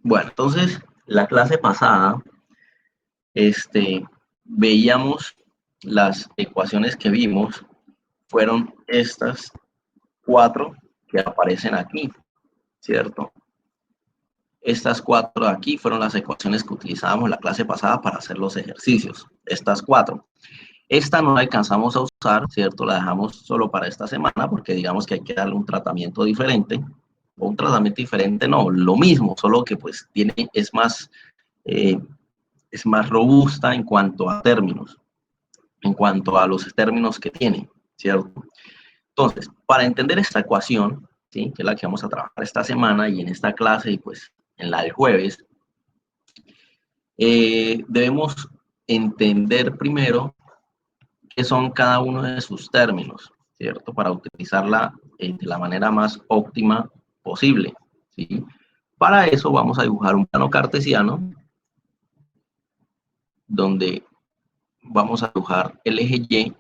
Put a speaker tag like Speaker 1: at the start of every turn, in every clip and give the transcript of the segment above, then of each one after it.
Speaker 1: Bueno, entonces, la clase pasada, veíamos las ecuaciones que vimos, fueron estas cuatro que aparecen aquí, ¿cierto? Estas cuatro de aquí fueron las ecuaciones que utilizábamos la clase pasada para hacer los ejercicios. Estas cuatro. Esta no la alcanzamos a usar, ¿cierto? La dejamos solo para esta semana porque digamos que hay que darle un tratamiento diferente. O un tratamiento diferente, no, lo mismo, solo que pues eh, es más robusta en cuanto a términos, en cuanto a los términos que tiene, ¿cierto? Entonces, para entender esta ecuación, ¿sí? Que es la que vamos a trabajar esta semana y en esta clase y pues en la del jueves, debemos entender primero qué son cada uno de sus términos, ¿cierto? Para utilizarla de la manera más óptima posible, ¿sí? Para eso vamos a dibujar un plano cartesiano donde vamos a dibujar el eje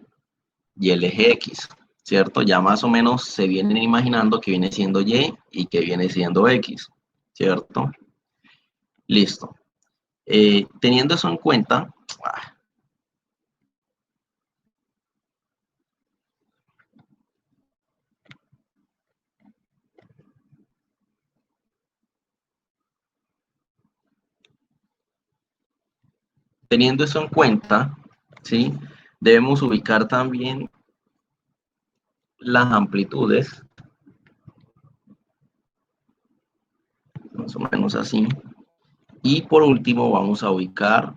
Speaker 1: y el eje X, ¿cierto? Ya más o menos se vienen imaginando que viene siendo Y y que viene siendo X, ¿cierto? Listo. Teniendo eso en cuenta, teniendo eso en cuenta, ¿sí? Debemos ubicar también las amplitudes, más o menos así. Y por último vamos a ubicar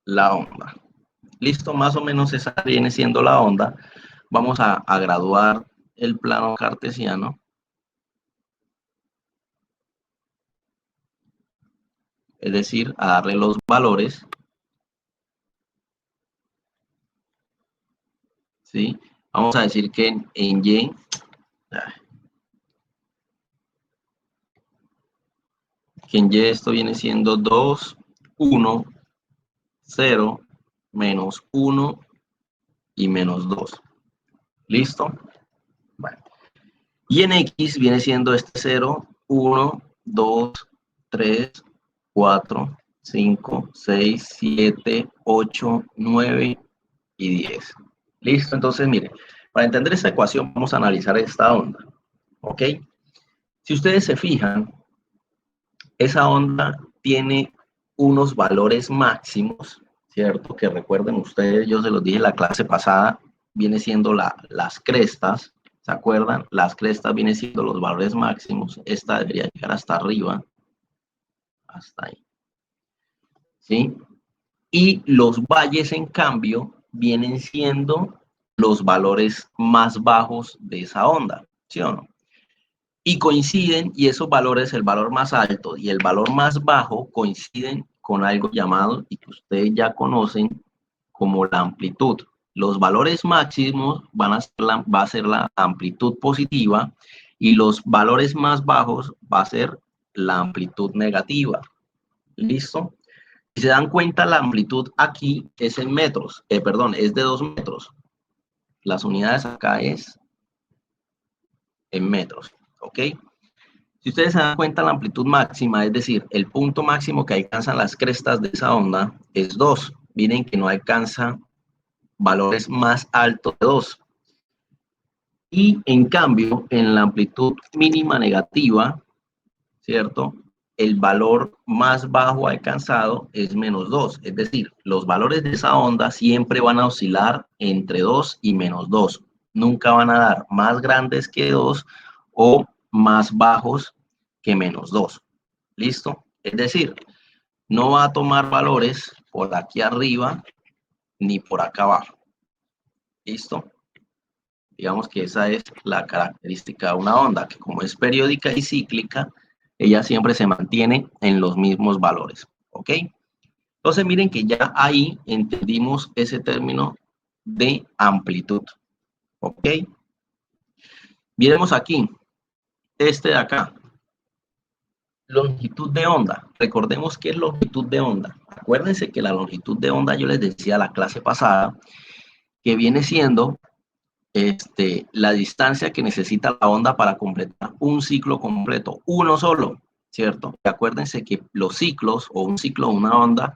Speaker 1: la onda. Listo, más o menos esa viene siendo la onda. Vamos a graduar el plano cartesiano. Es decir, a darle los valores, ¿sí? Vamos a decir que en Y, esto viene siendo 2, 1, 0, menos 1 y menos 2. ¿Listo? Bueno. Y en X viene siendo este 0, 1, 2, 3, 4, 5, 6, 7, 8, 9 y 10. Listo, entonces mire, para entender esta ecuación vamos a analizar esta onda, ¿ok? Si ustedes se fijan, esa onda tiene unos valores máximos, ¿cierto? Que recuerden ustedes, yo se los dije en la clase pasada, viene siendo las crestas, ¿se acuerdan? Las crestas vienen siendo los valores máximos, esta debería llegar hasta arriba, hasta ahí, ¿sí? Y los valles, en cambio, vienen siendo los valores más bajos de esa onda, ¿sí o no? Y coinciden, y esos valores, el valor más alto y el valor más bajo, coinciden con algo llamado, y que ustedes ya conocen, como la amplitud. Los valores máximos va a ser la amplitud positiva y los valores más bajos va a ser la amplitud negativa. ¿Listo? Si se dan cuenta, la amplitud aquí es en metros, perdón, es de 2 metros. Las unidades acá es en metros, ¿ok? Si ustedes se dan cuenta, la amplitud máxima, es decir, el punto máximo que alcanzan las crestas de esa onda es 2. Miren que no alcanza valores más altos de 2. Y en cambio, en la amplitud mínima negativa, ¿cierto? El valor más bajo alcanzado es menos 2. Es decir, los valores de esa onda siempre van a oscilar entre 2 y menos 2. Nunca van a dar más grandes que 2 o más bajos que menos 2. ¿Listo? Es decir, no va a tomar valores por aquí arriba ni por acá abajo. ¿Listo? Digamos que esa es la característica de una onda, que como es periódica y cíclica, ella siempre se mantiene en los mismos valores. ¿Ok? Entonces miren que ya ahí entendimos ese término de amplitud. ¿Ok? Miremos aquí, este de acá, longitud de onda. Recordemos qué es longitud de onda. Acuérdense que la longitud de onda, yo les decía la clase pasada, que viene siendo la distancia que necesita la onda para completar un ciclo completo, uno solo, ¿cierto? Y acuérdense que los ciclos o un ciclo o una onda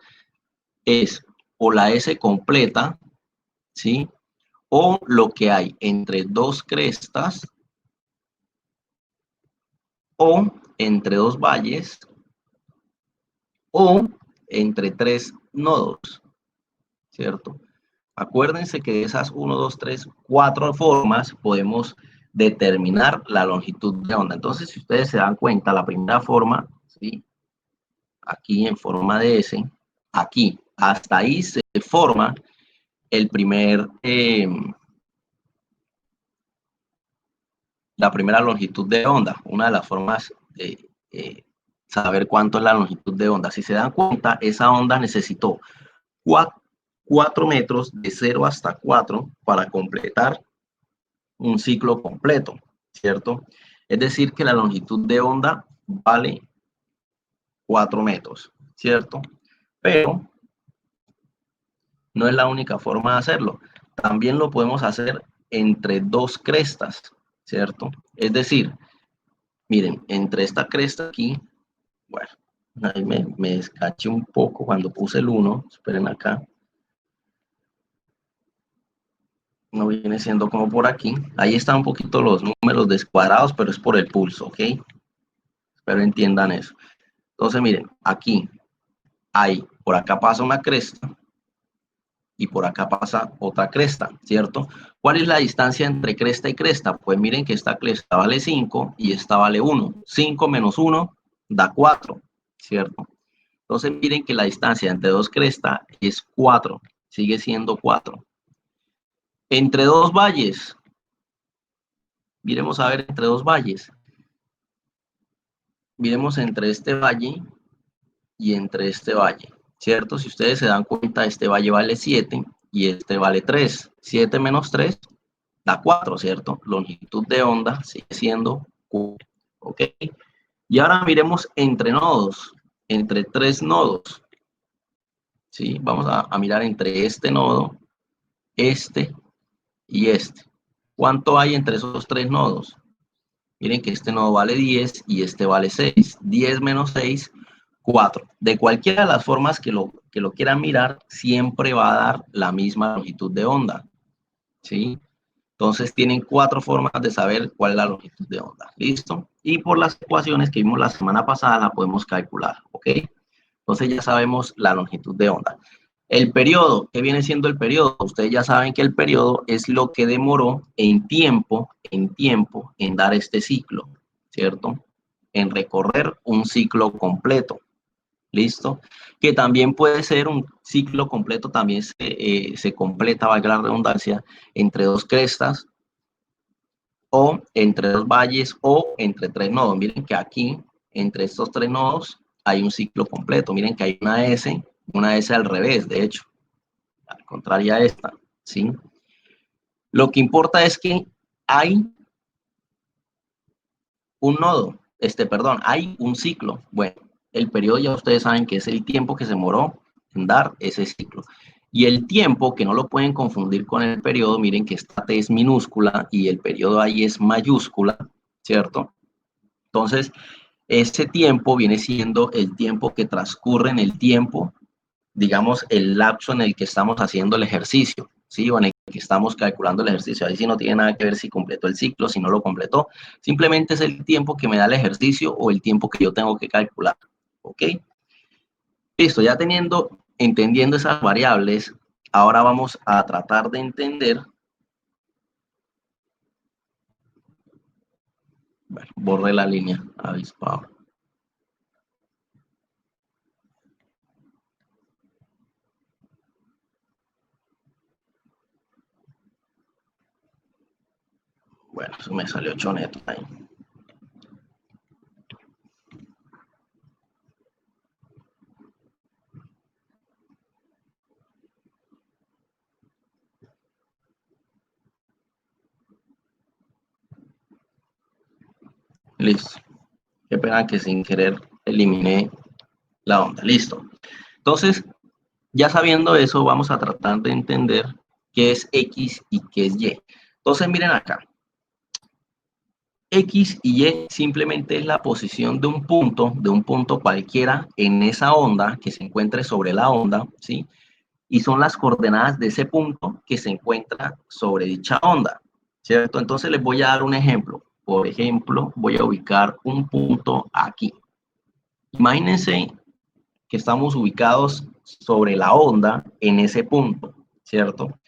Speaker 1: es o la S completa, ¿sí? O lo que hay entre dos crestas o entre dos valles o entre tres nodos, ¿cierto? Acuérdense que de esas 1, 2, 3, 4 formas podemos determinar la longitud de onda. Entonces, si ustedes se dan cuenta, la primera forma, ¿sí? Aquí en forma de S, aquí, hasta ahí se forma el primer, la primera longitud de onda, una de las formas de saber cuánto es la longitud de onda. Si se dan cuenta, esa onda necesitó 4 metros de 0 hasta 4 para completar un ciclo completo, ¿cierto? Es decir, que la longitud de onda vale 4 metros, ¿cierto? Pero no es la única forma de hacerlo. También lo podemos hacer entre dos crestas, ¿cierto? Es decir, miren, entre esta cresta aquí, bueno, ahí me descaché un poco cuando puse el 1, esperen acá. No viene siendo como por aquí. Ahí están un poquito los números descuadrados, pero es por el pulso, ¿ok? Espero entiendan eso. Entonces, miren, aquí hay, por acá pasa una cresta y por acá pasa otra cresta, ¿cierto? ¿Cuál es la distancia entre cresta y cresta? Pues miren que esta cresta vale 5 y esta vale 1. 5 menos 1 da 4, ¿cierto? Entonces miren que la distancia entre dos crestas es 4, sigue siendo 4. Entre dos valles, miremos a ver entre dos valles. Miremos entre este valle y entre este valle, ¿cierto? Si ustedes se dan cuenta, este valle vale 7 y este vale 3. 7 menos 3 da 4, ¿cierto? Longitud de onda sigue siendo 4, ¿ok? Y ahora miremos entre nodos, entre tres nodos, ¿sí? Vamos a mirar entre este nodo, este y este. ¿Cuánto hay entre esos tres nodos? Miren que este nodo vale 10 y este vale 6. 10 menos 6, 4. De cualquiera de las formas que lo quieran mirar, siempre va a dar la misma longitud de onda, ¿sí? Entonces tienen 4 formas de saber cuál es la longitud de onda. ¿Listo? Y por las ecuaciones que vimos la semana pasada la podemos calcular, ¿ok? Entonces ya sabemos la longitud de onda. El periodo, ¿qué viene siendo el periodo? Ustedes ya saben que el periodo es lo que demoró en tiempo en dar este ciclo, ¿cierto? En recorrer un ciclo completo. ¿Listo? Que también puede ser un ciclo completo, también se completa, valga la redundancia, entre dos crestas o entre dos valles o entre tres nodos. Miren que aquí, entre estos tres nodos, hay un ciclo completo. Miren que hay una S al revés, de hecho, al contrario a esta, ¿sí? Lo que importa es que hay un nodo, perdón, hay un ciclo. Bueno, el periodo ya ustedes saben que es el tiempo que se demoró en dar ese ciclo. Y el tiempo, que no lo pueden confundir con el periodo, miren que esta T es minúscula y el periodo ahí es mayúscula, ¿cierto? Entonces, ese tiempo viene siendo el tiempo que transcurre en el tiempo, digamos, el lapso en el que estamos haciendo el ejercicio, ¿sí? O en el que estamos calculando el ejercicio. Ahí sí no tiene nada que ver si completó el ciclo, si no lo completó. Simplemente es el tiempo que me da el ejercicio o el tiempo que yo tengo que calcular, ¿ok? Listo, ya entendiendo esas variables, ahora vamos a tratar de entender. Bueno, borré la línea avispado. Bueno, eso me salió choneto ahí. Listo. Qué pena que sin querer eliminé la onda. Listo. Entonces, ya sabiendo eso, vamos a tratar de entender qué es X y qué es Y. Entonces, miren acá. X y Y simplemente es la posición de un punto cualquiera en esa onda que se encuentre sobre la onda, ¿sí? Y son las coordenadas de ese punto que se encuentra sobre dicha onda, ¿cierto? Entonces les voy a dar un ejemplo. Por ejemplo, voy a ubicar un punto aquí. Imagínense que estamos ubicados sobre la onda en ese punto, ¿cierto?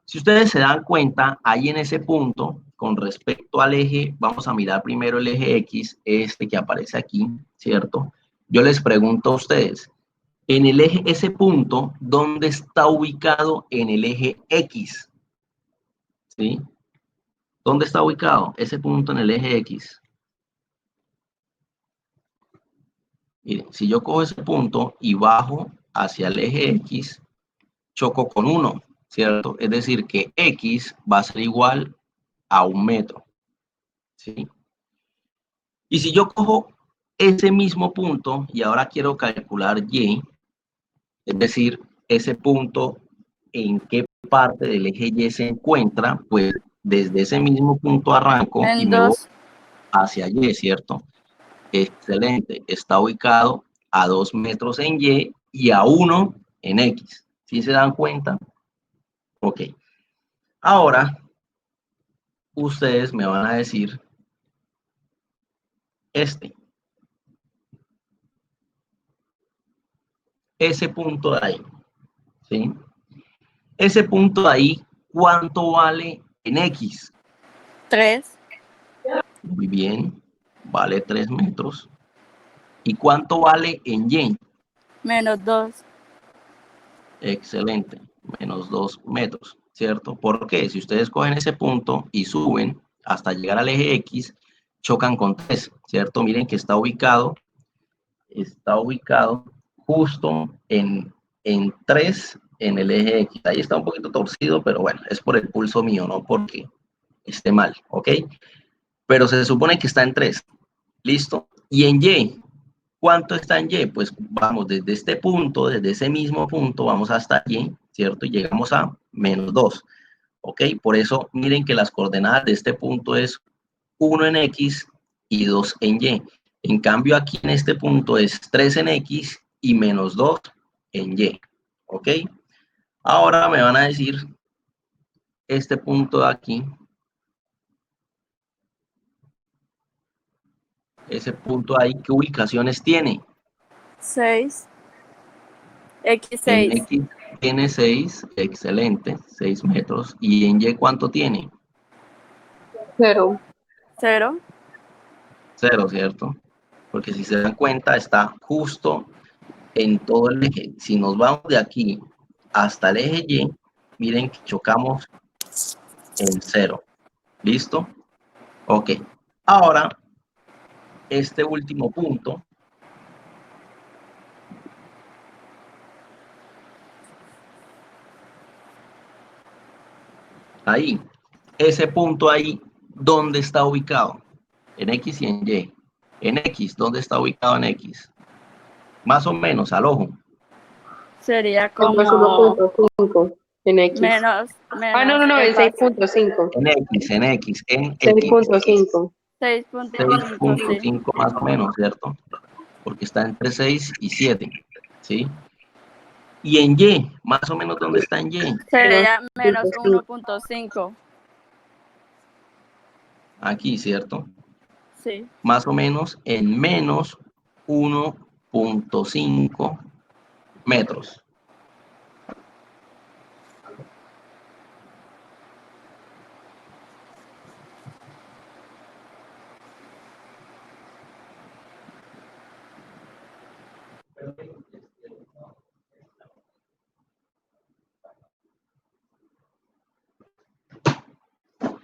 Speaker 1: Si ustedes se dan cuenta, ahí en ese punto, con respecto al eje, vamos a mirar primero el eje X, este que aparece aquí, ¿cierto? Yo les pregunto a ustedes, en el eje, ese punto, ¿dónde está ubicado en el eje X? ¿Sí? ¿Dónde está ubicado ese punto en el eje X? Miren, si yo cojo ese punto y bajo hacia el eje X, choco con 1, ¿cierto? Es decir, que X va a ser igual a 1 metro, ¿sí? Y si yo cojo ese mismo punto y ahora quiero calcular Y, es decir, ese punto en qué parte del eje Y se encuentra, pues desde ese mismo punto arranco y
Speaker 2: En
Speaker 1: me voy
Speaker 2: 2.
Speaker 1: hacia Y, ¿cierto? Excelente, está ubicado a 2 metros en Y y a 1 en X. ¿Sí se dan cuenta? Ok. Ahora, ustedes me van a decir ese punto de ahí, ¿sí? Ese punto de ahí, ¿cuánto vale en X?
Speaker 2: 3.
Speaker 1: Muy bien, vale 3 metros. ¿Y cuánto vale en Y?
Speaker 2: Menos 2.
Speaker 1: Excelente, menos 2 metros, ¿cierto? Porque si ustedes cogen ese punto y suben hasta llegar al eje X, chocan con 3, ¿cierto? Miren que está ubicado justo en 3 en el eje X. Ahí está un poquito torcido, pero bueno, es por el pulso mío, no porque esté mal, ¿ok? Pero se supone que está en 3, ¿listo? Y en Y, ¿cuánto está en Y? Pues vamos desde este punto, desde ese mismo punto, vamos hasta Y, ¿cierto? Y llegamos a menos 2, ¿ok? Por eso miren que las coordenadas de este punto es 1 en X y 2 en Y. En cambio aquí en este punto es 3 en X y menos 2 en Y, ¿ok? Ahora me van a decir este punto de aquí, ese punto ahí, ¿qué ubicaciones tiene?
Speaker 2: 6.
Speaker 1: En
Speaker 2: X6.
Speaker 1: X tiene 6, excelente, 6 metros. ¿Y en Y cuánto tiene?
Speaker 3: 0.
Speaker 2: 0.
Speaker 1: 0, ¿cierto? Porque si se dan cuenta, está justo en todo el eje. Si nos vamos de aquí hasta el eje Y, miren que chocamos en 0. ¿Listo? Ok. Ahora, este último punto, ahí, ese punto ahí, ¿dónde está ubicado? En X y en Y. En X, ¿dónde está ubicado en X? Más o menos, al ojo.
Speaker 2: Sería
Speaker 3: Como es
Speaker 2: como
Speaker 3: 1.5 en X.
Speaker 2: menos
Speaker 3: No,
Speaker 2: el
Speaker 3: es 6.5.
Speaker 1: En X, en X, en X.
Speaker 3: 6.5.
Speaker 2: 6.5, sí.
Speaker 1: 6.5 más o menos, ¿cierto? Porque está entre 6 y 7, ¿sí? Y en Y, más o menos, ¿dónde está en Y?
Speaker 2: Sería menos
Speaker 3: 1.5.
Speaker 2: 1.5.
Speaker 1: Aquí, ¿cierto?
Speaker 2: Sí.
Speaker 1: Más o menos en menos 1.5 metros.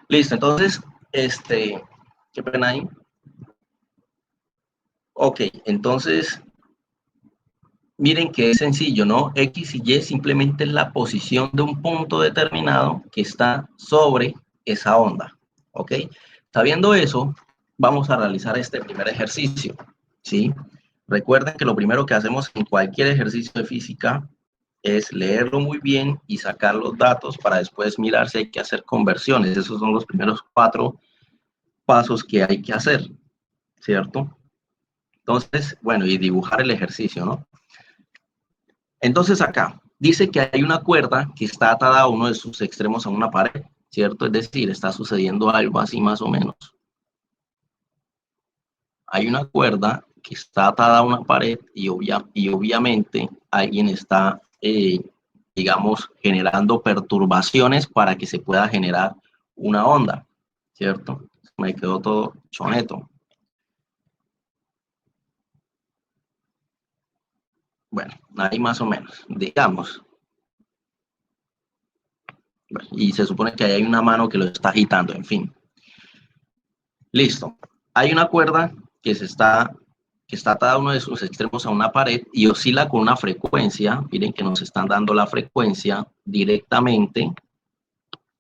Speaker 1: Listo, entonces, qué pena ahí. Ok, entonces, miren que es sencillo, ¿no? X y Y simplemente es la posición de un punto determinado que está sobre esa onda, ¿ok? Sabiendo eso, vamos a realizar este primer ejercicio, ¿sí? Recuerden que lo primero que hacemos en cualquier ejercicio de física es leerlo muy bien y sacar los datos para después mirar si hay que hacer conversiones. Esos son los primeros 4 pasos que hay que hacer, ¿cierto? Entonces, bueno, y dibujar el ejercicio, ¿no? Entonces acá, dice que hay una cuerda que está atada a uno de sus extremos a una pared, ¿cierto? Es decir, está sucediendo algo así más o menos. Hay una cuerda que está atada a una pared y obviamente alguien está, digamos, generando perturbaciones para que se pueda generar una onda, ¿cierto? Me quedó todo choneto. Bueno, ahí más o menos, digamos. Bueno, y se supone que ahí hay una mano que lo está agitando, en fin. Listo. Hay una cuerda que está atada a uno de sus extremos a una pared y oscila con una frecuencia. Miren que nos están dando la frecuencia directamente,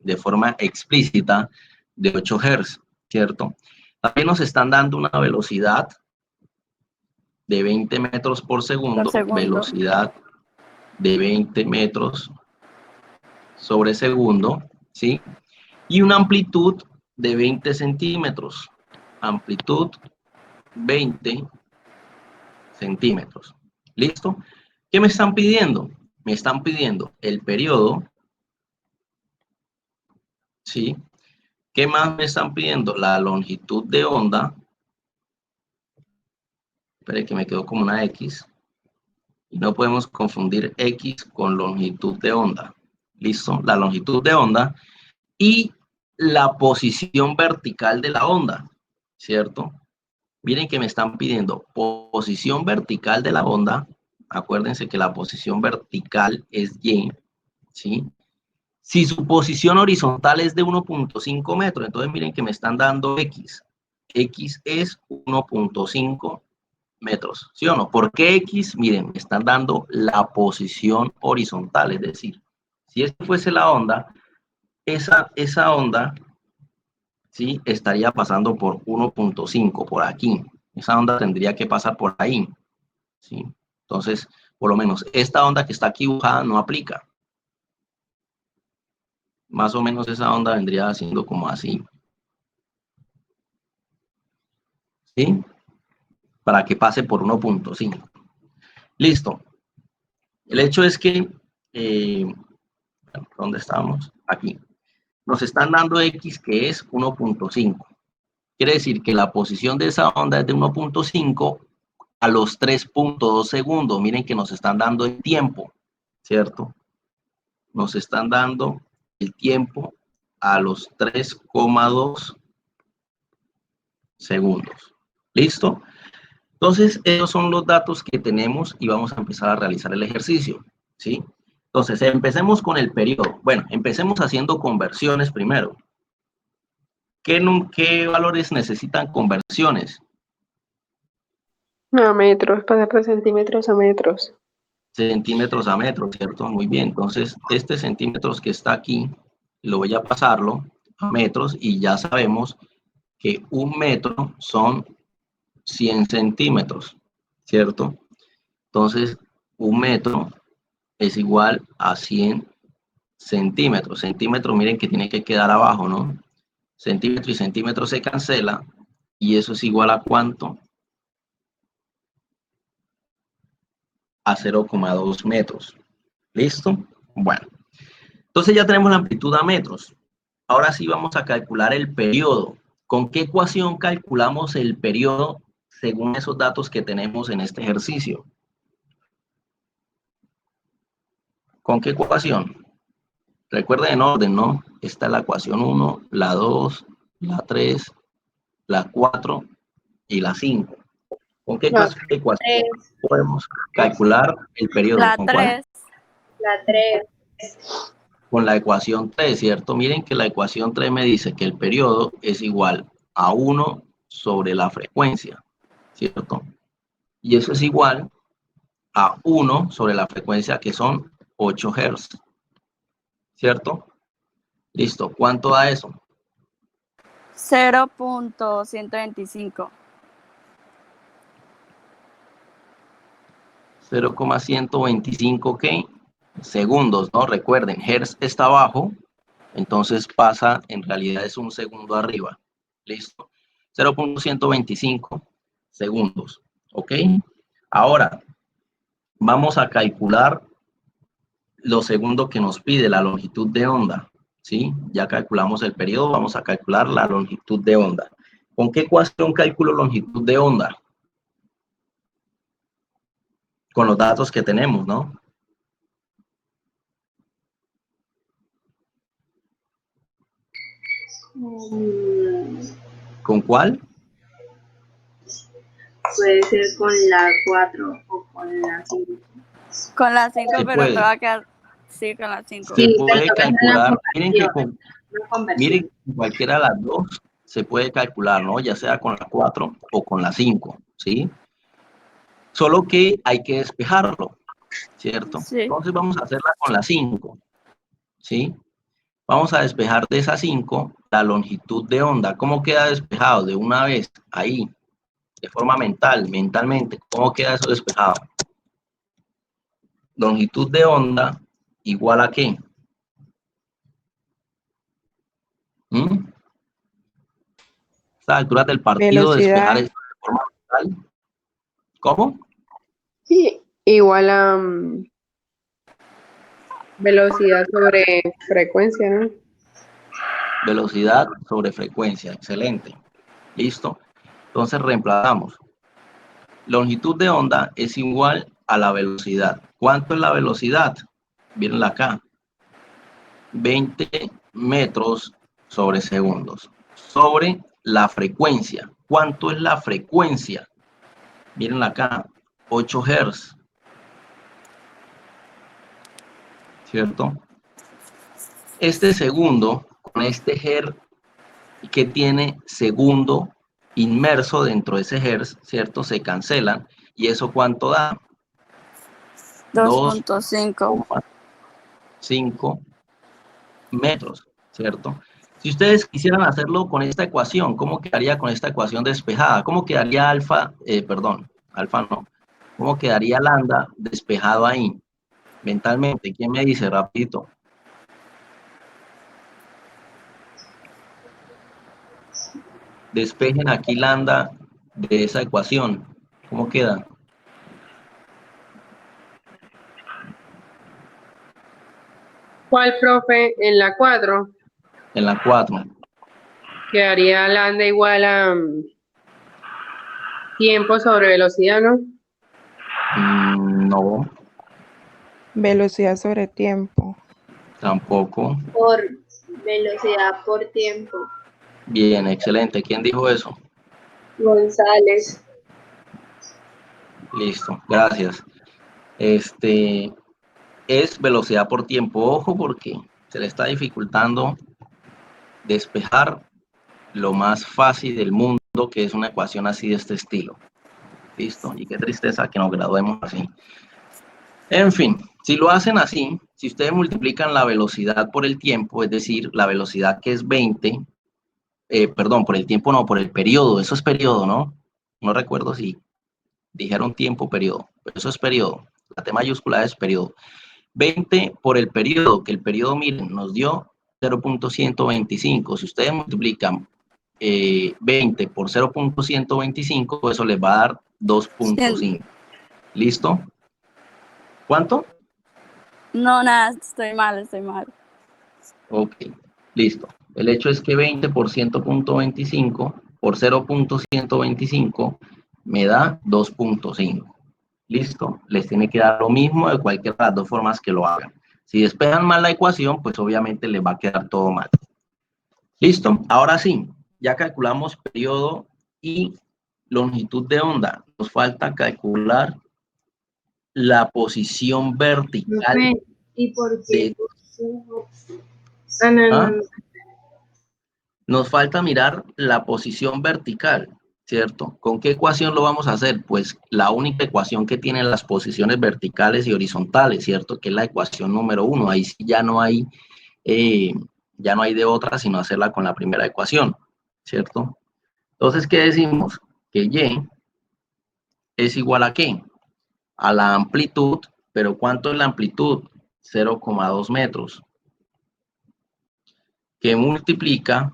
Speaker 1: de forma explícita, de 8 Hz, ¿cierto? También nos están dando una velocidad de 20 metros por segundo, velocidad de 20 metros sobre segundo, ¿sí? Y una amplitud de 20 centímetros. Amplitud 20 centímetros. ¿Listo? ¿Qué me están pidiendo? Me están pidiendo el periodo, ¿sí? ¿Qué más me están pidiendo? La longitud de onda. Espere que me quedó como una X. Y no podemos confundir X con longitud de onda. ¿Listo? La longitud de onda y la posición vertical de la onda, ¿cierto? Miren que me están pidiendo posición vertical de la onda. Acuérdense que la posición vertical es Y, ¿sí? Si su posición horizontal es de 1.5 metros, entonces miren que me están dando X. X es 1.5 metros, ¿sí o no? ¿Por qué X? Miren, me están dando la posición horizontal, es decir, si esta fuese la onda, esa onda, ¿sí? Estaría pasando por 1.5, por aquí. Esa onda tendría que pasar por ahí, ¿sí? Entonces, por lo menos, esta onda que está aquí dibujada no aplica. Más o menos esa onda vendría siendo como así, ¿sí? Para que pase por 1.5. Listo. El hecho es que, ¿dónde estamos? Aquí. Nos están dando X, que es 1.5. Quiere decir que la posición de esa onda es de 1.5 a los 3.2 segundos. Miren que nos están dando el tiempo, ¿cierto? Nos están dando el tiempo a los 3,2 segundos. ¿Listo? Entonces, esos son los datos que tenemos y vamos a empezar a realizar el ejercicio, ¿sí? Entonces, empecemos con el periodo. Bueno, empecemos haciendo conversiones primero. ¿Qué valores necesitan conversiones?
Speaker 3: A metros, pasar de centímetros a metros.
Speaker 1: Centímetros a metros, ¿cierto? Muy bien. Entonces, este centímetros que está aquí, lo voy a pasarlo a metros y ya sabemos que un metro son 100 centímetros, ¿cierto? Entonces, un metro es igual a 100 centímetros. Centímetro, miren que tiene que quedar abajo, ¿no? Centímetro y centímetro se cancela y eso es igual a ¿cuánto? A 0,2 metros. ¿Listo? Bueno, entonces ya tenemos la amplitud a metros. Ahora sí vamos a calcular el periodo. ¿Con qué ecuación calculamos el periodo según esos datos que tenemos en este ejercicio? ¿Con qué ecuación? Recuerden en orden, ¿no? Está la ecuación 1, la 2, la 3, la 4 y la 5. ¿Con qué ecuación podemos calcular el periodo?
Speaker 2: La
Speaker 1: ¿Con cuál?
Speaker 2: 3.
Speaker 3: La 3.
Speaker 1: Con la ecuación 3, ¿cierto? Miren que la ecuación 3 me dice que el periodo es igual a 1 sobre la frecuencia, ¿cierto? Y eso es igual a 1 sobre la frecuencia que son 8 Hz, ¿cierto? Listo, ¿cuánto da eso?
Speaker 2: 0.125.
Speaker 1: 0,125, ¿qué? segundos, ¿no? Recuerden, hertz está abajo, entonces pasa, en realidad es un segundo arriba. ¿Listo? 0.125 segundos, ¿ok? Ahora, vamos a calcular los segundos que nos pide la longitud de onda, ¿sí? Ya calculamos el periodo, vamos a calcular la longitud de onda. ¿Con qué ecuación calculo longitud de onda? Con los datos que tenemos, ¿no? ¿Con cuál?
Speaker 3: Puede ser con la 4 o con la 5.
Speaker 2: Con la 5,
Speaker 1: Se
Speaker 2: pero te
Speaker 1: puede.
Speaker 2: va a quedar. Sí, con la 5.
Speaker 1: Se
Speaker 3: Sí,
Speaker 1: puede
Speaker 3: pero es una
Speaker 1: calcular, miren que
Speaker 3: conversión, una conversión.
Speaker 1: miren, cualquiera de las dos se puede calcular, ¿no? Ya sea con la 4 o con la 5, ¿sí? Solo que hay que despejarlo, ¿cierto?
Speaker 2: Sí.
Speaker 1: Entonces vamos a hacerla con la 5, ¿sí? Vamos a despejar de esa 5 la longitud de onda. ¿Cómo queda despejado? De una vez, ahí, de forma mentalmente. ¿Cómo queda eso despejado? Longitud de onda igual a ¿qué? ¿Mm? Estas alturas del partido, despejar
Speaker 4: Velocidad.
Speaker 1: esto de forma mental. ¿Cómo?
Speaker 3: Sí, igual a velocidad sobre frecuencia, ¿no?
Speaker 1: Velocidad sobre frecuencia. Excelente. ¿Listo? Entonces reemplazamos. Longitud de onda es igual a la velocidad. ¿Cuánto es la velocidad? Mírenla acá. 20 metros sobre segundos. Sobre la frecuencia. ¿Cuánto es la frecuencia? Mírenla acá. 8 Hz. ¿Cierto? Este segundo, con este Hz que tiene segundo inmerso dentro de ese Hz, ¿cierto? Se cancelan. ¿Y eso cuánto da?
Speaker 2: 2.5.
Speaker 1: 2,5 metros, ¿cierto? Si ustedes quisieran hacerlo con esta ecuación, ¿cómo quedaría con esta ecuación despejada? ¿Cómo quedaría alfa no? ¿Cómo quedaría lambda despejado ahí? Mentalmente, ¿quién me dice rapidito? Despejen aquí lambda de esa ecuación. ¿Cómo queda?
Speaker 3: ¿Cuál, profe? En la 4
Speaker 1: En la 4.
Speaker 3: quedaría lambda igual a tiempo sobre velocidad, ¿no?
Speaker 1: No,
Speaker 4: Velocidad sobre tiempo.
Speaker 1: tampoco.
Speaker 3: Por velocidad por tiempo.
Speaker 1: Bien, excelente. ¿Quién dijo eso?
Speaker 3: González.
Speaker 1: Listo, gracias. Es velocidad por tiempo. Ojo porque se le está dificultando despejar lo más fácil del mundo, que es una ecuación así de este estilo. Listo, y qué tristeza que nos graduemos así. En fin, si lo hacen así, si ustedes multiplican la velocidad por el tiempo, es decir, la velocidad que es 20, perdón, por el tiempo no, por el periodo, eso es periodo, ¿no? No recuerdo si dijeron tiempo, periodo, pero eso es periodo. La T mayúscula es periodo. 20 por el periodo, que el periodo, miren, nos dio 0.125. Si ustedes multiplican 20 por 0.125, eso les va a dar 2.5. ¿Listo? ¿Cuánto?
Speaker 2: No, nada, estoy mal.
Speaker 1: Ok, listo. El hecho es que 20 por 100.25 por 0.125 me da 2.5. ¿Listo? Les tiene que dar lo mismo de cualquiera de las dos formas que lo hagan. Si despejan mal la ecuación, pues obviamente les va a quedar todo mal. ¿Listo? Ahora sí, ya calculamos periodo y longitud de onda. Nos falta calcular la posición vertical.
Speaker 3: ¿Y por
Speaker 1: de...
Speaker 3: qué? No.
Speaker 1: ¿Ah? Nos falta mirar la posición vertical, ¿cierto? ¿Con qué ecuación lo vamos a hacer? Pues la única ecuación que tiene las posiciones verticales y horizontales, ¿cierto? Que es la ecuación número 1. Ahí sí ya no hay de otra, sino hacerla con la primera ecuación, ¿cierto? Entonces, ¿qué decimos? Que Y es igual a ¿qué? A la amplitud, pero ¿cuánto es la amplitud? 0,2 metros, que multiplica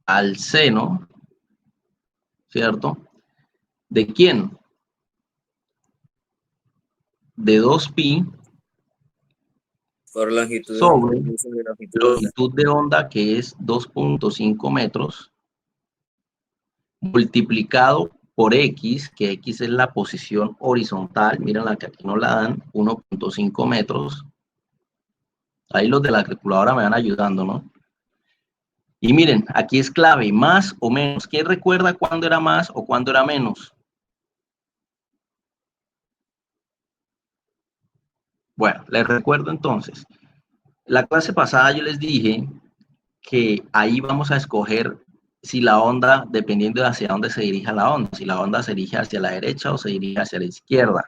Speaker 1: al seno, ¿cierto? ¿De quién? De 2pi
Speaker 5: Por longitud de onda,
Speaker 1: sobre
Speaker 5: sobre longitud de onda.
Speaker 1: longitud de onda, que es 2.5 metros, multiplicado por x, que x es la posición horizontal, miren la que aquí nos la dan, 1.5 metros. Ahí los de la calculadora me van ayudando, ¿no? Y miren, aquí es clave, más o menos. ¿Quién recuerda cuándo era más o cuándo era menos? Bueno, les recuerdo entonces. La clase pasada yo les dije que ahí vamos a escoger si la onda, dependiendo de hacia dónde se dirija la onda, si la onda se dirige hacia la derecha o se dirige hacia la izquierda,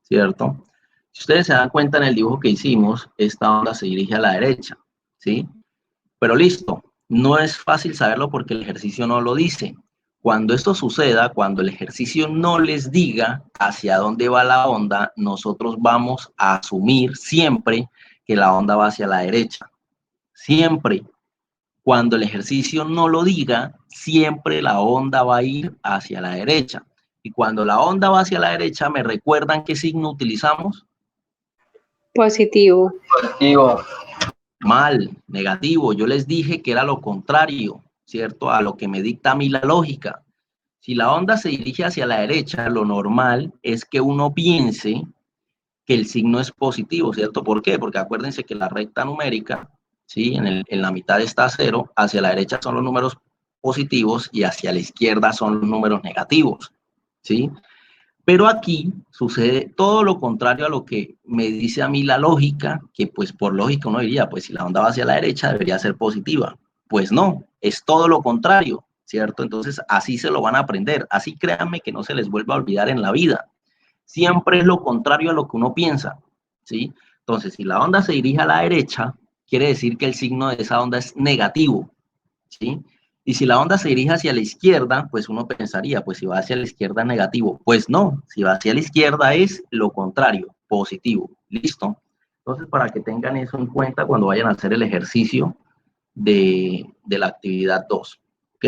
Speaker 1: ¿cierto? Si ustedes se dan cuenta en el dibujo que hicimos, esta onda se dirige a la derecha, ¿sí? Pero listo, no es fácil saberlo porque el ejercicio no lo dice. Cuando esto suceda, cuando el ejercicio no les diga hacia dónde va la onda, nosotros vamos a asumir siempre que la onda va hacia la derecha. Siempre. Cuando el ejercicio no lo diga, siempre la onda va a ir hacia la derecha. Y cuando la onda va hacia la derecha, ¿me recuerdan qué signo utilizamos?
Speaker 6: Positivo.
Speaker 5: Positivo.
Speaker 1: Mal, negativo. Yo les dije que era lo contrario, ¿cierto? A lo que me dicta a mí la lógica. Si la onda se dirige hacia la derecha, lo normal es que uno piense que el signo es positivo, ¿cierto? ¿Por qué? Porque acuérdense que la recta numérica, ¿sí? En la mitad está 0, hacia la derecha son los números positivos y hacia la izquierda son los números negativos, ¿sí? Pero aquí sucede todo lo contrario a lo que me dice a mí la lógica, que pues por lógica uno diría, pues si la onda va hacia la derecha debería ser positiva. Pues no, es todo lo contrario, ¿cierto? Entonces así se lo van a aprender, así créanme que no se les vuelva a olvidar en la vida. Siempre es lo contrario a lo que uno piensa, ¿sí? Entonces, si la onda se dirige a la derecha, quiere decir que el signo de esa onda es negativo, ¿sí? Y si la onda se dirige hacia la izquierda, pues uno pensaría, pues si va hacia la izquierda es negativo. Pues no, si va hacia la izquierda es lo contrario, positivo. ¿Listo? Entonces, para que tengan eso en cuenta cuando vayan a hacer el ejercicio de la actividad 2. ¿Ok?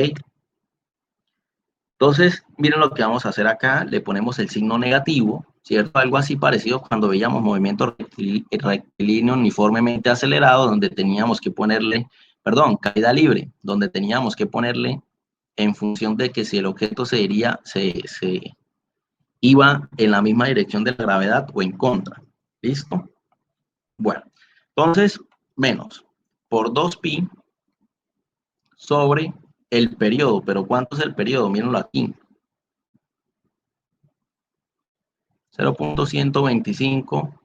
Speaker 1: Entonces, miren lo que vamos a hacer acá. Le ponemos el signo negativo, ¿cierto? Algo así parecido cuando veíamos movimiento rectilíneo uniformemente acelerado, donde teníamos que ponerle, perdón, caída libre, donde teníamos que ponerle en función de que si el objeto se iba en la misma dirección de la gravedad o en contra. ¿Listo? Bueno, entonces, menos por 2pi sobre el periodo. ¿Pero cuánto es el periodo? Mírenlo aquí. 0.125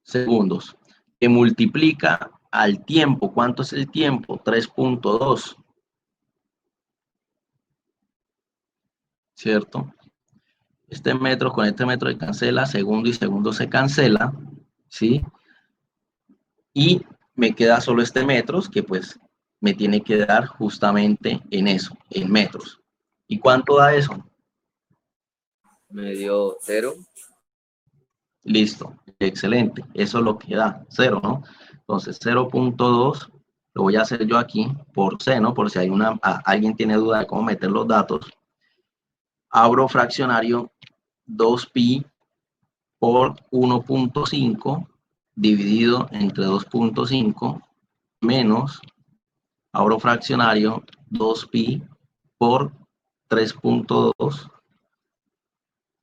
Speaker 1: segundos, que multiplica al tiempo. ¿Cuánto es el tiempo? 3.2, ¿cierto? Este metro con este metro se cancela, segundo y segundo se cancela, ¿sí? Y me queda solo este metros, que pues me tiene que dar justamente en eso, en metros. ¿Y cuánto da eso?
Speaker 5: Me dio 0.
Speaker 1: Listo, excelente. Eso es lo que da, 0, ¿no? Entonces, 0.2 lo voy a hacer yo aquí por seno, por si hay alguien tiene duda de cómo meter los datos. Abro fraccionario 2pi por 1.5 dividido entre 2.5 menos, abro fraccionario 2pi por 3.2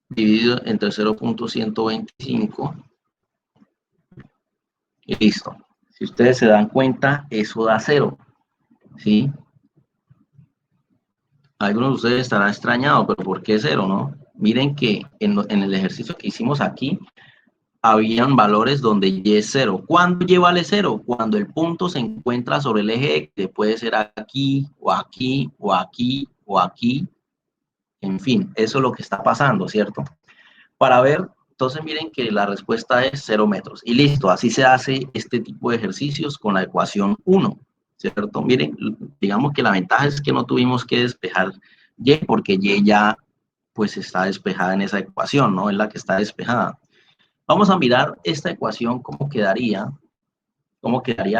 Speaker 1: dividido entre 0.125. Y listo. Si ustedes se dan cuenta, eso da 0, ¿sí? Algunos de ustedes estarán extrañados, pero ¿por qué 0, no? Miren que en el ejercicio que hicimos aquí, habían valores donde y es 0. ¿Cuándo y vale 0? Cuando el punto se encuentra sobre el eje X, puede ser aquí, o aquí, o aquí, o aquí. En fin, eso es lo que está pasando, ¿cierto? Para ver, entonces miren que la respuesta es 0 metros. Y listo, así se hace este tipo de ejercicios con la ecuación 1, ¿cierto? Miren, digamos que la ventaja es que no tuvimos que despejar Y, porque Y ya pues está despejada en esa ecuación, ¿no? Es la que está despejada. Vamos a mirar esta ecuación, cómo quedaría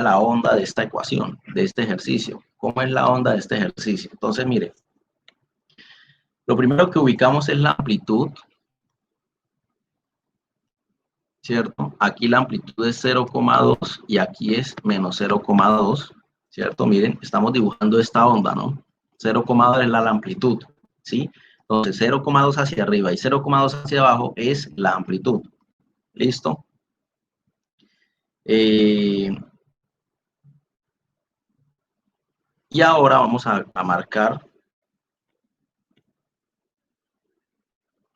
Speaker 1: la onda de esta ecuación, de este ejercicio. ¿Cómo es la onda de este ejercicio? Entonces, mire, lo primero que ubicamos es la amplitud, ¿cierto? Aquí la amplitud es 0,2 y aquí es menos 0,2, ¿cierto? Miren, estamos dibujando esta onda, ¿no? 0,2 es la amplitud, ¿sí? Entonces, 0,2 hacia arriba y 0,2 hacia abajo es la amplitud. ¿Listo? Y ahora vamos a marcar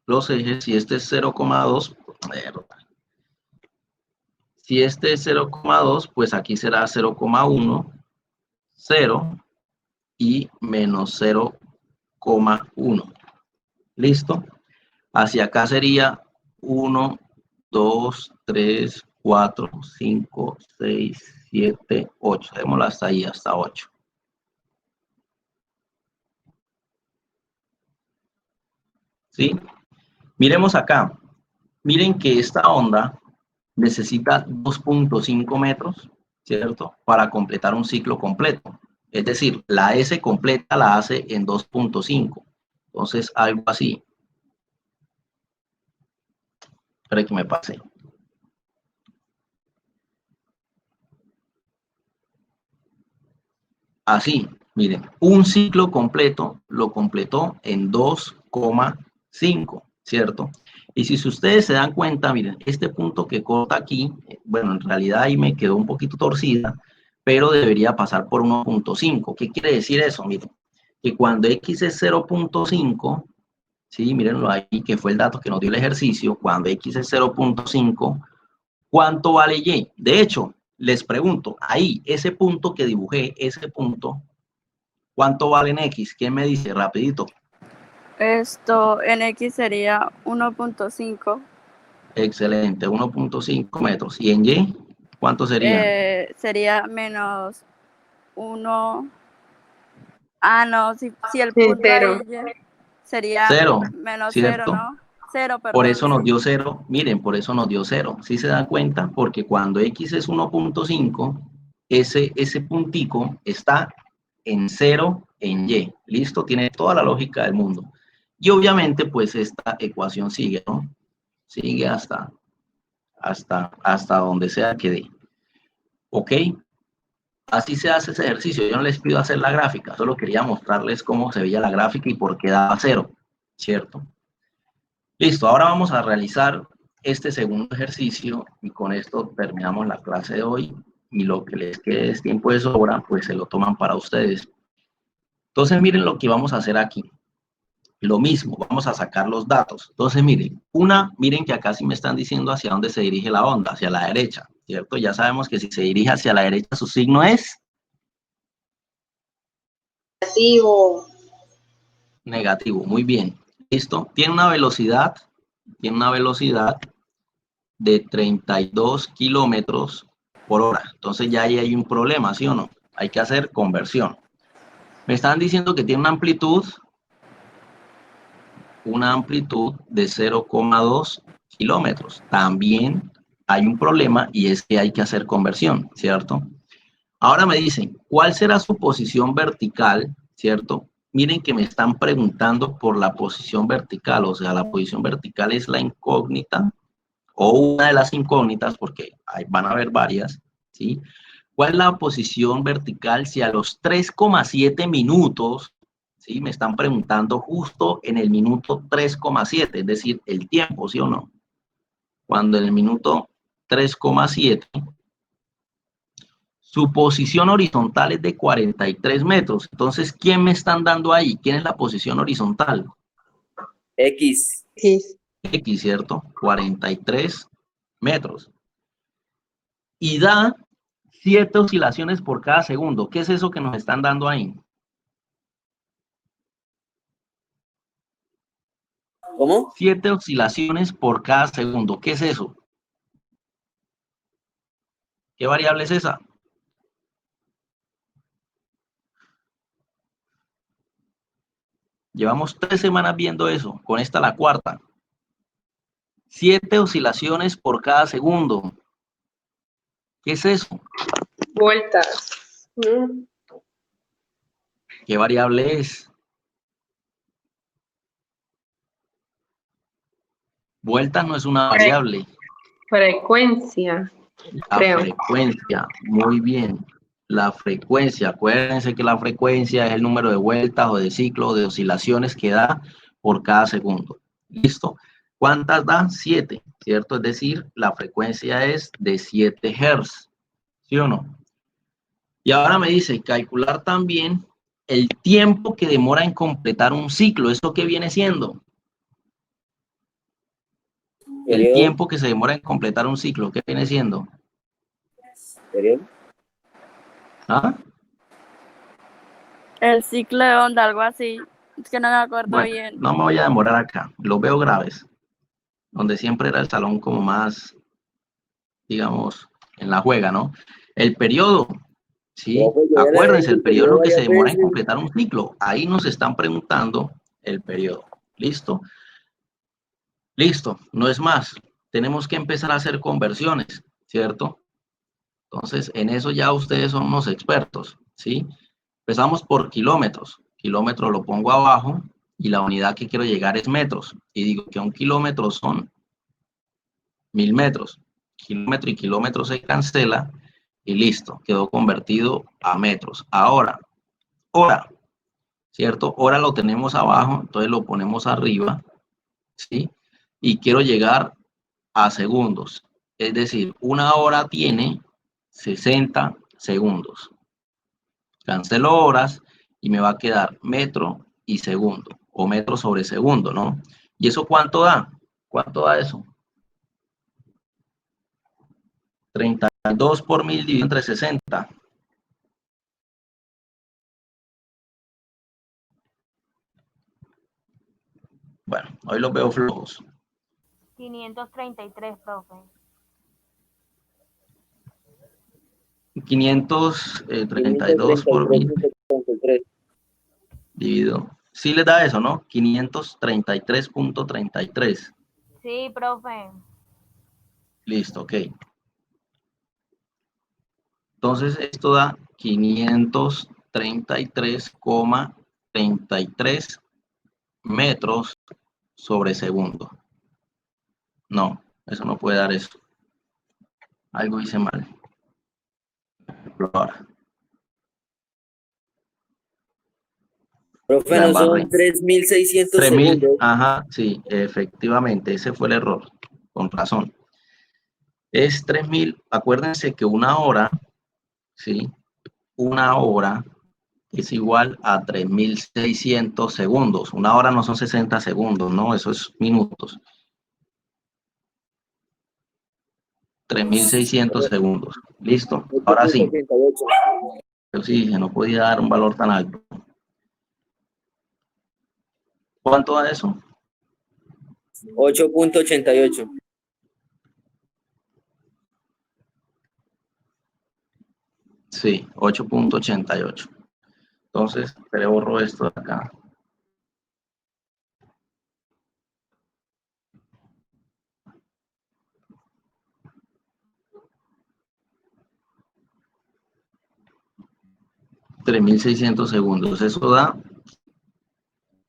Speaker 1: los ejes. Si este es 0,2, si este es 0,2, pues aquí será 0,1, 0 y menos 0,1. ¿Listo? Hacia acá sería 1, 2, 3, 4, 5, 6, 7, 8. Démoslo hasta ahí, hasta 8. ¿Sí? Miremos acá. Miren que esta onda necesita 2.5 metros, ¿cierto? Para completar un ciclo completo. Es decir, la S completa la hace en 2.5. Entonces, algo así. Espera que me pase. Así, miren, un ciclo completo lo completó en 2,5, ¿cierto? Y si ustedes se dan cuenta, miren, este punto que corta aquí, bueno, en realidad ahí me quedó un poquito torcida, pero debería pasar por 1.5. ¿Qué quiere decir eso? Miren, que cuando X es 0.5, ¿sí? Mírenlo ahí, que fue el dato que nos dio el ejercicio, cuando X es 0.5, ¿cuánto vale Y? De hecho, les pregunto, ahí, ese punto que dibujé, ese punto, ¿cuánto vale en X? ¿Quién me dice? Rapidito.
Speaker 2: Esto en X sería 1.5.
Speaker 1: Excelente, 1.5 metros. ¿Y en Y? ¿Cuánto sería?
Speaker 2: Sería menos 1. Ah, no, si el
Speaker 3: Sí,
Speaker 2: punto
Speaker 3: cero.
Speaker 2: ahí sería
Speaker 1: 0,
Speaker 2: menos 0,
Speaker 1: ¿cierto?
Speaker 2: ¿no? 0,
Speaker 1: Por
Speaker 2: perdón,
Speaker 1: eso nos
Speaker 2: sí.
Speaker 1: dio 0. Miren, por eso nos dio 0. ¿Sí se dan cuenta? Porque cuando X es 1.5, ese puntico está en 0 en Y. ¿Listo? Tiene toda la lógica del mundo. Y obviamente, pues esta ecuación sigue, ¿no? Sigue hasta donde sea que dé. ¿Ok? Así se hace ese ejercicio. Yo no les pido hacer la gráfica, solo quería mostrarles cómo se veía la gráfica y por qué daba 0, ¿cierto? Listo, ahora vamos a realizar este segundo ejercicio y con esto terminamos la clase de hoy y lo que les quede es tiempo de sobra, pues se lo toman para ustedes. Entonces miren lo que vamos a hacer aquí. Lo mismo, vamos a sacar los datos. Entonces miren, miren que acá sí me están diciendo hacia dónde se dirige la onda, hacia la derecha, ¿cierto? Ya sabemos que si se dirige hacia la derecha su signo es
Speaker 3: Negativo.
Speaker 1: negativo. Muy bien, listo. Tiene una velocidad de 32 kilómetros por hora. Entonces ya ahí hay un problema, ¿sí o no? Hay que hacer conversión. Me están diciendo que tiene una amplitud de 0,2 kilómetros. También hay un problema y es que hay que hacer conversión, ¿cierto? Ahora me dicen, ¿cuál será su posición vertical, ¿cierto? Miren que me están preguntando por la posición vertical, o sea, la posición vertical es la incógnita o una de las incógnitas, porque van a haber varias, ¿sí? ¿Cuál es la posición vertical si a los 3,7 minutos, ¿sí? Me están preguntando justo en el minuto 3,7, es decir, el tiempo, ¿sí o no? Cuando en el minuto 3,7, su posición horizontal es de 43 metros. Entonces, ¿quién me están dando ahí? ¿Quién es la posición horizontal?
Speaker 5: X.
Speaker 3: X.
Speaker 1: X, ¿cierto? 43 metros. Y da 7 oscilaciones por cada segundo. ¿Qué es eso que nos están dando ahí?
Speaker 5: ¿Cómo?
Speaker 1: 7 oscilaciones por cada segundo. ¿Qué es eso? ¿Qué variable es esa? Llevamos 3 semanas viendo eso. Con esta la cuarta. 7 oscilaciones por cada segundo. ¿Qué es eso?
Speaker 6: Vueltas.
Speaker 1: ¿Qué variable es? Vueltas no es una variable.
Speaker 6: Frecuencia.
Speaker 1: La
Speaker 6: Creo.
Speaker 1: frecuencia, muy bien. La frecuencia, acuérdense que la frecuencia es el número de vueltas o de ciclos o de oscilaciones que da por cada segundo. ¿Listo? ¿Cuántas da? 7, ¿cierto? Es decir, la frecuencia es de 7 Hz, ¿sí o no? Y ahora me dice calcular también el tiempo que demora en completar un ciclo. ¿Eso qué viene siendo? El
Speaker 5: Periodo.
Speaker 1: tiempo que se demora en completar un ciclo, ¿qué viene siendo?
Speaker 5: Periodo.
Speaker 1: ¿Ah?
Speaker 2: El ciclo de onda, algo así. Es que no me acuerdo
Speaker 1: Bueno,
Speaker 2: bien.
Speaker 1: no me voy a demorar acá. Los veo graves. Donde siempre era el salón como más, digamos, en la juega, ¿no? El periodo, ¿sí?
Speaker 5: Profe, yo ya le
Speaker 1: Acuérdense,
Speaker 5: dije
Speaker 1: el
Speaker 5: el
Speaker 1: periodo es
Speaker 5: periodo
Speaker 1: lo que se
Speaker 5: varias
Speaker 1: demora en
Speaker 5: veces.
Speaker 1: completar un ciclo. Ahí nos están preguntando el periodo. ¿Listo? Listo, no es más. Tenemos que empezar a hacer conversiones, ¿cierto? Entonces, en eso ya ustedes son unos expertos, ¿sí? Empezamos por kilómetros. Kilómetro lo pongo abajo y la unidad que quiero llegar es metros. Y digo que un kilómetro son 1000 metros. Kilómetro y kilómetro se cancela y listo, quedó convertido a metros. Ahora, hora, ¿cierto? Hora lo tenemos abajo, entonces lo ponemos arriba, ¿sí? Y quiero llegar a segundos. Es decir, una hora tiene 60 segundos. Cancelo horas y me va a quedar metro y segundo, o metro sobre segundo, ¿no? ¿Y eso cuánto da? ¿Cuánto da eso? 32 por 1000 dividido entre 60. Bueno, hoy los veo flojos.
Speaker 7: 533, profe.
Speaker 1: 532 por 1000
Speaker 5: 533.
Speaker 1: dividido. Sí les da eso, ¿no? 533.33.
Speaker 7: Sí, profe.
Speaker 1: Listo, ok. Entonces esto da 533,33 metros sobre segundo. No, eso no puede dar eso. Algo hice mal. Ahora,
Speaker 5: Profe,
Speaker 1: la
Speaker 5: no
Speaker 1: embarré.
Speaker 5: son 3600
Speaker 1: 3000,
Speaker 5: segundos.
Speaker 1: ajá, sí, efectivamente, ese fue el error, con razón. Es 3000, acuérdense que una hora, ¿sí? Una hora es igual a 3600 segundos. Una hora no son 60 segundos, ¿no? Eso es minutos. 3600 segundos. ¿Listo? Ahora sí.
Speaker 5: 8.88.
Speaker 1: Yo sí dije, no podía dar un valor tan alto. ¿Cuánto da eso?
Speaker 5: 8.88.
Speaker 1: Sí, 8.88. Entonces, le borro esto de acá. $3,600 segundos. Eso da,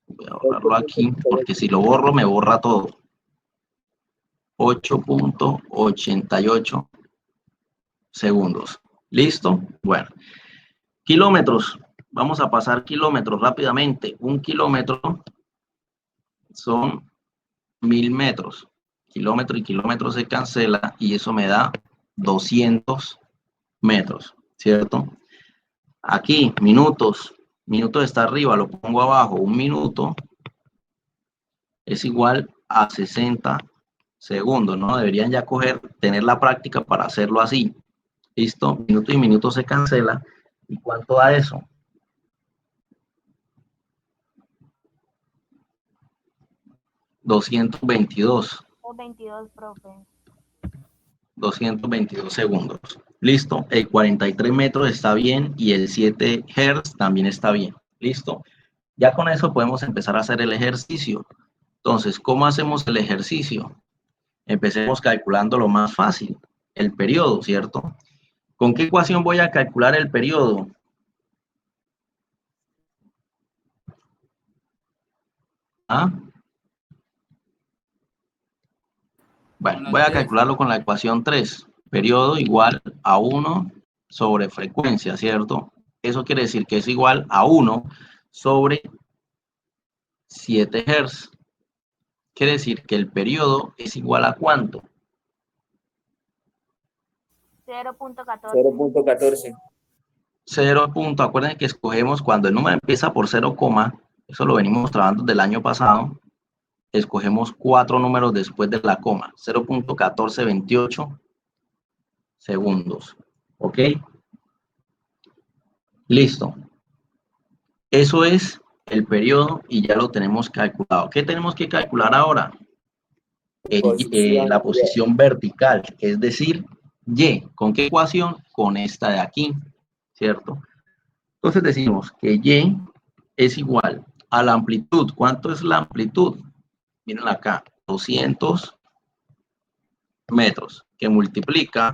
Speaker 1: voy a borrarlo aquí, porque si lo borro, me borra todo. 8.88 segundos. ¿Listo? Bueno. Kilómetros. Vamos a pasar kilómetros rápidamente. Un kilómetro son 1000 metros. Kilómetro y kilómetro se cancela y eso me da 200 metros, ¿cierto? Aquí, minutos. Minutos está arriba, lo pongo abajo. Un minuto es igual a 60 segundos, ¿no? Deberían ya tener la práctica para hacerlo así. ¿Listo? Minuto y minuto se cancela. ¿Y cuánto da eso? 222.
Speaker 7: 22, profe.
Speaker 1: 222 segundos. Listo. El 43 metros está bien y el 7 Hz también está bien. Listo. Ya con eso podemos empezar a hacer el ejercicio. Entonces, ¿cómo hacemos el ejercicio? Empecemos calculando lo más fácil, el periodo, ¿cierto? ¿Con qué ecuación voy a calcular el periodo? ¿Ah? Bueno, voy a calcularlo con la ecuación 3. Periodo igual a 1 sobre frecuencia, ¿cierto? Eso quiere decir que es igual a 1 sobre 7 Hz. Quiere decir que el periodo es igual a ¿cuánto?
Speaker 7: 0.14.
Speaker 5: 0.14.
Speaker 1: 0. Acuérdense que escogemos cuando el número empieza por 0, eso lo venimos trabajando del año pasado. Escogemos 4 números después de la coma. 0.1428 segundos. ¿Ok? Listo. Eso es el periodo y ya lo tenemos calculado. ¿Qué tenemos que calcular ahora? La posición vertical, es decir, Y. ¿Con qué ecuación? Con esta de aquí, ¿cierto? Entonces decimos que Y es igual a la amplitud. ¿Cuánto es la amplitud? Miren acá, 200 metros, que multiplica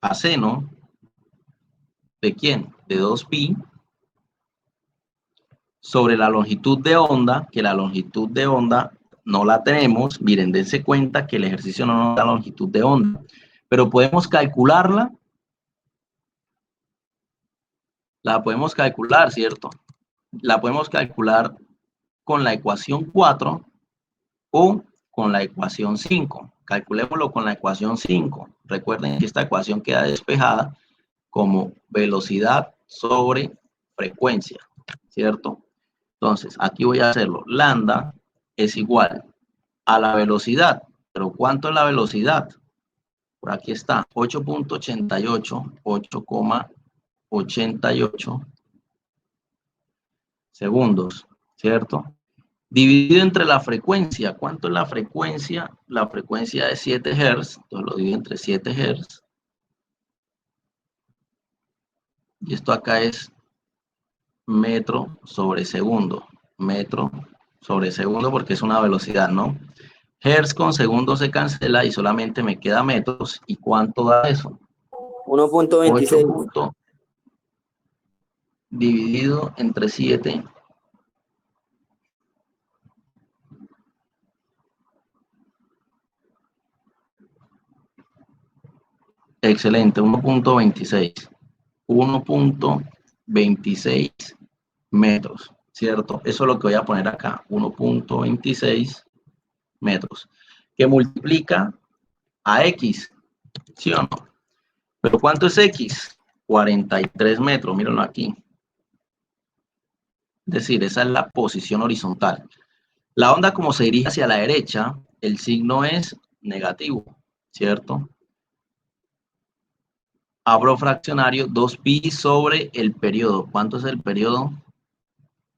Speaker 1: a seno ¿de quién? De 2pi sobre la longitud de onda, que la longitud de onda no la tenemos. Miren, dense cuenta que el ejercicio no nos da longitud de onda, pero podemos calcularla. La podemos calcular, ¿cierto? La podemos calcular con la ecuación 4 o con la ecuación 5. Calculémoslo con la ecuación 5. Recuerden que esta ecuación queda despejada como velocidad sobre frecuencia, ¿cierto? Entonces, aquí voy a hacerlo. Lambda es igual a la velocidad. ¿Pero cuánto es la velocidad? Por aquí está, 8.88, 8,88 segundos, ¿cierto? Dividido entre la frecuencia. ¿Cuánto es la frecuencia? La frecuencia es 7 Hz. Entonces lo divido entre 7 Hz. Y esto acá es metro sobre segundo. Metro sobre segundo porque es una velocidad, ¿no? Hertz con segundo se cancela y solamente me queda metros. ¿Y cuánto da eso?
Speaker 5: 1.26.
Speaker 1: 8 dividido entre 7. Excelente, 1.26. 1.26 metros, ¿cierto? Eso es lo que voy a poner acá, 1.26 metros, que multiplica a X, ¿sí o no? ¿Pero cuánto es X? 43 metros, mírenlo aquí. Es decir, esa es la posición horizontal. La onda, como se dirige hacia la derecha, el signo es negativo, ¿cierto? Abro fraccionario, 2pi sobre el periodo. ¿Cuánto es el periodo?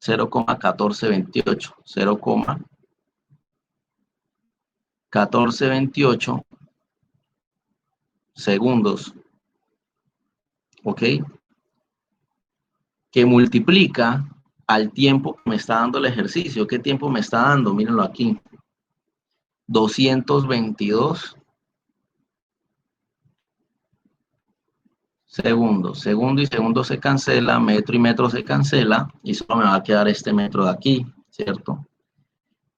Speaker 1: 0,1428. 0,1428 segundos. ¿Ok? Que multiplica al tiempo que me está dando el ejercicio. ¿Qué tiempo me está dando? Mírenlo aquí. 222 segundos. Segundo y segundo se cancela, metro y metro se cancela, y solo me va a quedar este metro de aquí, ¿cierto?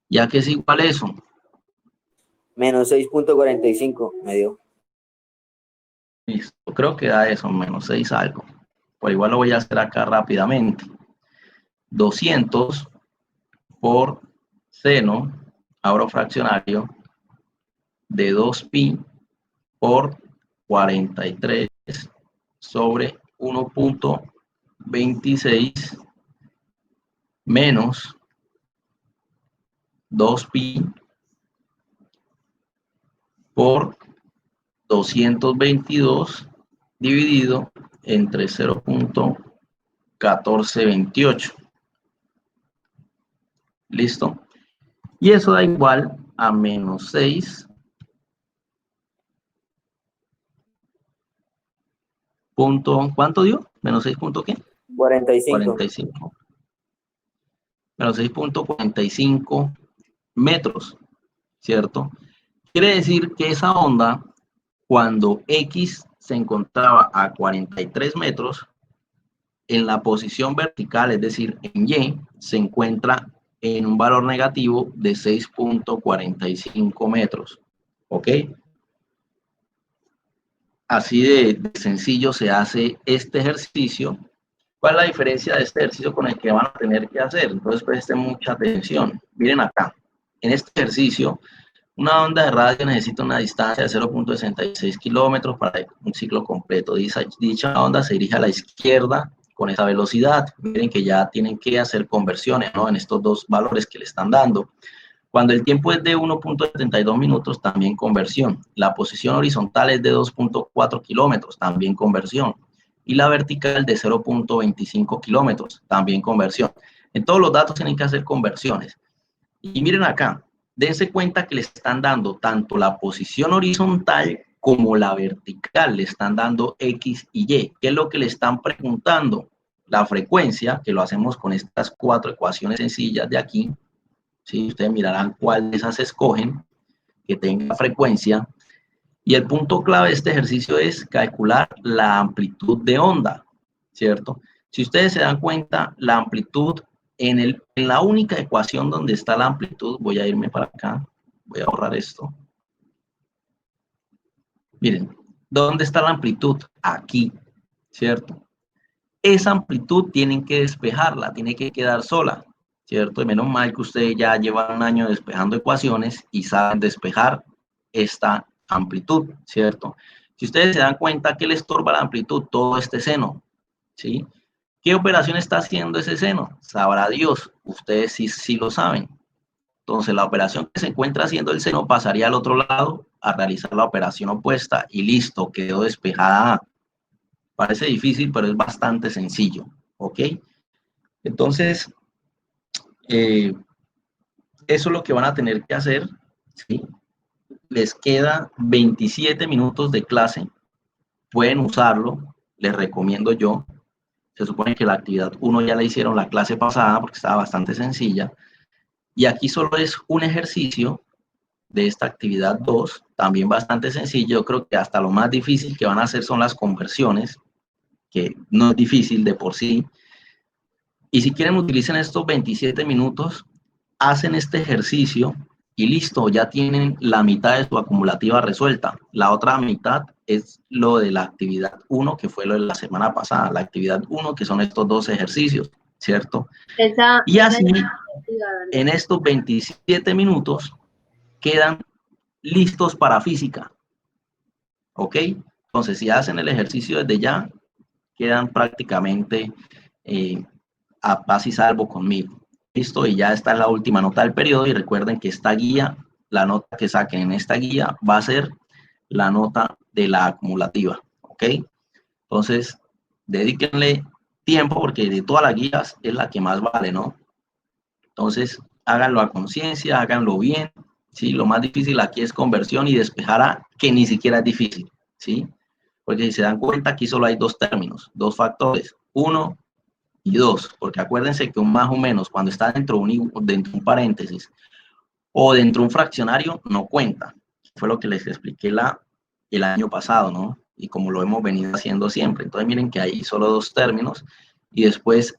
Speaker 1: Ya que es igual a eso.
Speaker 5: Menos 6.45 me dio.
Speaker 1: Listo, creo que da eso, menos 6 algo. Por igual lo voy a hacer acá rápidamente. 200 por seno, abro fraccionario, de 2pi por 43 sobre 1.26 menos 2pi por 222 dividido entre 0.1428. ¿Listo? Y eso da igual a menos 6. ¿Cuánto dio? ¿Menos 6 punto qué?
Speaker 5: 45.
Speaker 1: Menos 6.45 metros. ¿cierto? Quiere decir que esa onda, cuando X se encontraba a 43 metros, en la posición vertical, es decir, en Y, se encuentra en un valor negativo de 6.45 metros, ¿ok? Así de sencillo se hace este ejercicio. ¿Cuál es la diferencia de este ejercicio con el que van a tener que hacer? Entonces presten mucha atención. Miren acá, en este ejercicio, una onda de radio necesita una distancia de 0.66 kilómetros para un ciclo completo. Dicha onda se dirige a la izquierda con esa velocidad. Miren que ya tienen que hacer conversiones, ¿no? En estos dos valores que le están dando. Cuando el tiempo es de 1.72 minutos, también conversión. La posición horizontal es de 2.4 kilómetros, también conversión. Y la vertical de 0.25 kilómetros, también conversión. En todos los datos tienen que hacer conversiones. Y miren acá, dense cuenta que le están dando tanto la posición horizontal como la vertical, le están dando X y Y. ¿Qué es lo que le están preguntando? La frecuencia, que lo hacemos con estas 4 ecuaciones sencillas de aquí. ¿Sí? Ustedes mirarán cuál de esas escogen, que tenga frecuencia. Y el punto clave de este ejercicio es calcular la amplitud de onda, ¿cierto? Si ustedes se dan cuenta, la amplitud en la única ecuación donde está la amplitud, voy a irme para acá, voy a borrar esto. Miren, ¿dónde está la amplitud? Aquí, ¿cierto? Esa amplitud tienen que despejarla, tiene que quedar sola, ¿cierto? Y menos mal que ustedes ya llevan un año despejando ecuaciones y saben despejar esta amplitud, ¿cierto? Si ustedes se dan cuenta que le estorba la amplitud, todo este seno, ¿sí? ¿Qué operación está haciendo ese seno? Sabrá Dios, ustedes sí lo saben. Entonces, la operación que se encuentra haciendo el seno pasaría al otro lado a realizar la operación opuesta y listo, quedó despejada. Parece difícil, pero es bastante sencillo, ¿ok? Entonces, eso es lo que van a tener que hacer, ¿sí? Les queda 27 minutos de clase, pueden usarlo, les recomiendo yo. Se supone que la actividad 1 ya la hicieron la clase pasada porque estaba bastante sencilla. Y aquí solo es un ejercicio de esta actividad 2, también bastante sencillo. Yo creo que hasta lo más difícil que van a hacer son las conversiones, que no es difícil de por sí. Y si quieren, utilicen estos 27 minutos, hacen este ejercicio y listo, ya tienen la mitad de su acumulativa resuelta. La otra mitad es lo de la actividad 1, que fue lo de la semana pasada. La actividad 1, que son estos 2 ejercicios, ¿cierto? Y así, en estos 27 minutos, quedan listos para física. ¿Ok? Entonces, si hacen el ejercicio desde ya, quedan prácticamente a paz y salvo conmigo. Listo, y ya está la última nota del periodo. Y recuerden que esta guía, la nota que saquen en esta guía, va a ser la nota de la acumulativa. ¿Ok? Entonces, dedíquenle tiempo porque de todas las guías es la que más vale, ¿no? Entonces, háganlo a conciencia, háganlo bien, ¿sí? Lo más difícil aquí es conversión y despejar a que ni siquiera es difícil, ¿sí? Porque si se dan cuenta, aquí solo hay 2 términos, 2 factores, 1 y 2, porque acuérdense que un más o menos cuando está dentro de un paréntesis o dentro de un fraccionario no cuenta. Fue lo que les expliqué el año pasado, ¿no? Y como lo hemos venido haciendo siempre. Entonces miren que hay solo 2 términos y después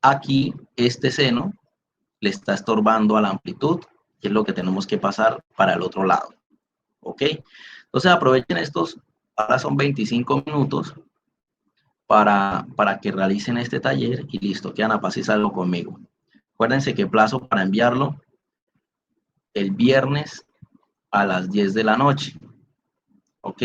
Speaker 1: aquí este seno le está estorbando a la amplitud, que es lo que tenemos que pasar para el otro lado. ¿Ok? Entonces aprovechen estos, ahora son 25 minutos para que realicen este taller y listo, quedan a paz y salvo conmigo. Acuérdense que plazo para enviarlo el viernes a las 10 de la noche. ¿Ok?